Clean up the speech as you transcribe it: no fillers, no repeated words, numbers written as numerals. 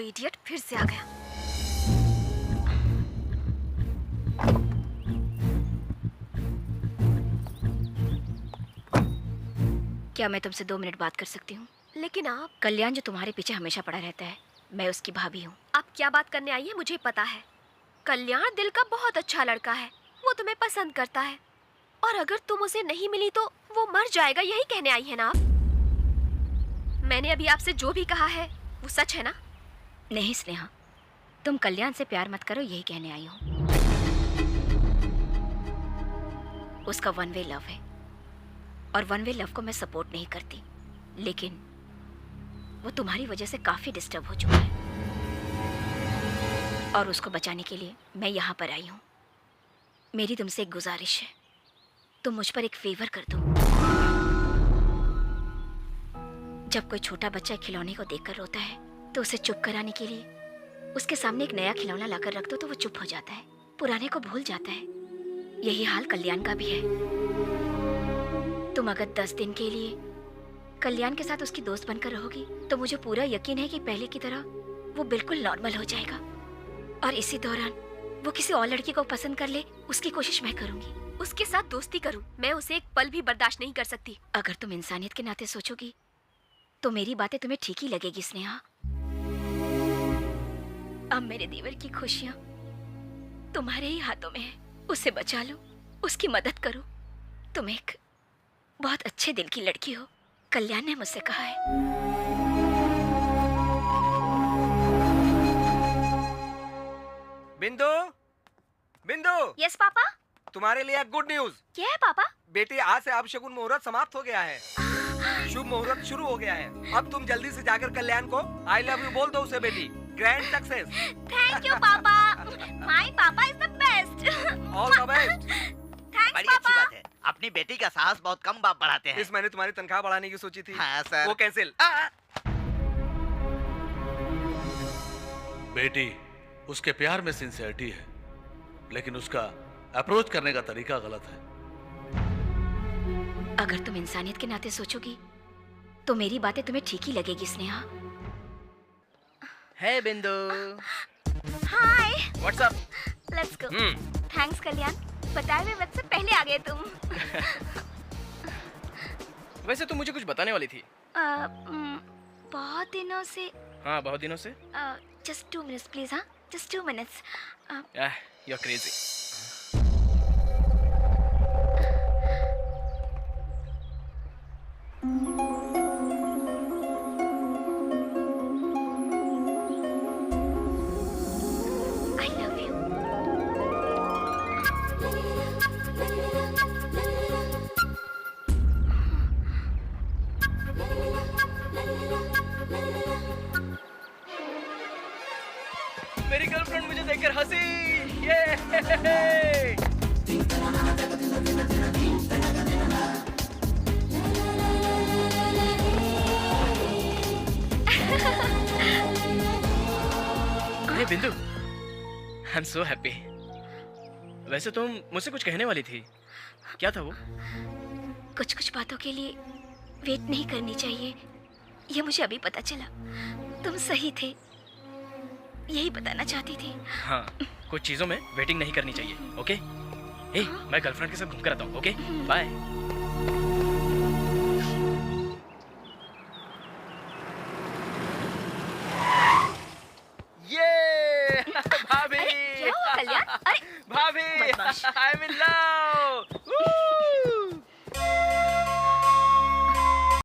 Idiot फिर से आ गया। क्या मैं तुमसे 2 मिनट बात कर सकती हूँ? लेकिन आप, कल्याण जो तुम्हारे पीछे हमेशा पड़ा रहता है, मैं उसकी भाभी हूँ। आप क्या बात करने आई है मुझे पता है। कल्याण दिल का बहुत अच्छा लड़का है, वो तुम्हें पसंद करता है, और अगर तुम उसे नहीं मिली तो वो मर जाएगा, यही कहने आई है ना आप? मैंने अभी आपसे जो भी कहा है वो सच है ना? नहीं स्नेहा, तुम कल्याण से प्यार मत करो, यही कहने आई हूँ। उसका वन वे लव है, और वन वे लव को मैं सपोर्ट नहीं करती, लेकिन वो तुम्हारी वजह से काफी डिस्टर्ब हो चुका है, और उसको बचाने के लिए मैं यहाँ पर आई हूँ। मेरी तुमसे एक गुजारिश है, तुम मुझ पर एक फेवर कर दो। जब कोई छोटा बच्चा खिलौने को देखकर रोता है तो उसे चुप कराने के लिए उसके सामने एक नया खिलौना लाकर रख दो तो वो चुप हो जाता है, पुराने को भूल जाता है। यही हाल कल्याण का भी है। तुम अगर 10 दिन के लिए कल्याण के साथ उसकी दोस्त बनकर रहोगी तो मुझे पूरा यकीन है कि पहले की तरह वो बिल्कुल नॉर्मल हो जाएगा, और इसी दौरान वो किसी और लड़की को पसंद कर ले, उसकी कोशिश मैं करूंगी। उसके साथ दोस्ती करूं, मैं उसे एक पल भी बर्दाश्त नहीं कर सकती। अगर तुम इंसानियत के नाते सोचोगी तो मेरी बातें तुम्हें ठीक ही लगेगी स्नेहा। अब मेरे देवर की खुशियां तुम्हारे ही हाथों में है, उसे बचा लो, उसकी मदद करो। तुम एक बहुत अच्छे दिल की लड़की हो, कल्याण ने मुझसे कहा है। बिंदु, बिंदु। Yes papa. तुम्हारे लिए गुड न्यूज। क्या है पापा? बेटी, आज से अपशगुन मुहूर्त समाप्त हो गया है, शुभ मुहूर्त शुरू हो गया है। अब तुम जल्दी से जाकर कल्याण को आई लव यू बोल दो उसे बेटी। Grand success. थैंक यू पापा, माय पापा is the best. All the best. Thanks बड़ी पापा। अच्छी बात है, अपनी बेटी का साहस बहुत कम बाप बढ़ाते हैं। इस महीने तुम्हारी तनख्वाह बढ़ाने की सोची थी। हाँ सर। वो कैंसिल। बेटी, उसके प्यार में सिंसियरिटी है, लेकिन उसका अप्रोच करने का तरीका गलत है। अगर तुम इंसानियत के नाते सोचोगी तो मेरी बातें तुम्हें ठीक ही लगेगी Sneha. Hey Bindu. Hi, what's up? Let's go. Thanks Kalyan, बताए हुए वक्त से पहले आ गए तुम। वैसे तुम मुझे कुछ बताने वाली थी। बहुत दिनों से। हाँ, बहुत दिनों से। Just 2 minutes please. हाँ, just 2 minutes. You are crazy. I love you. मेरी गर्लफ्रेंड मुझे देखकर हंसी। ये हे बिंदु, आई एम सो हैप्पी। वैसे तुम मुझसे कुछ कहने वाली थी, क्या था वो? कुछ कुछ बातों के लिए वेट नहीं करनी चाहिए, ये मुझे अभी पता चला। तुम सही थे, यही बताना चाहती थी। हाँ, कुछ चीजों में वेटिंग नहीं करनी चाहिए। ओके? हे, मैं गर्लफ्रेंड के साथ घूम कर आता हूँ। Okay, bye. ये भाभी। क्या हुआ कल्याण? अरे भाभी, बदमाश। I am in love.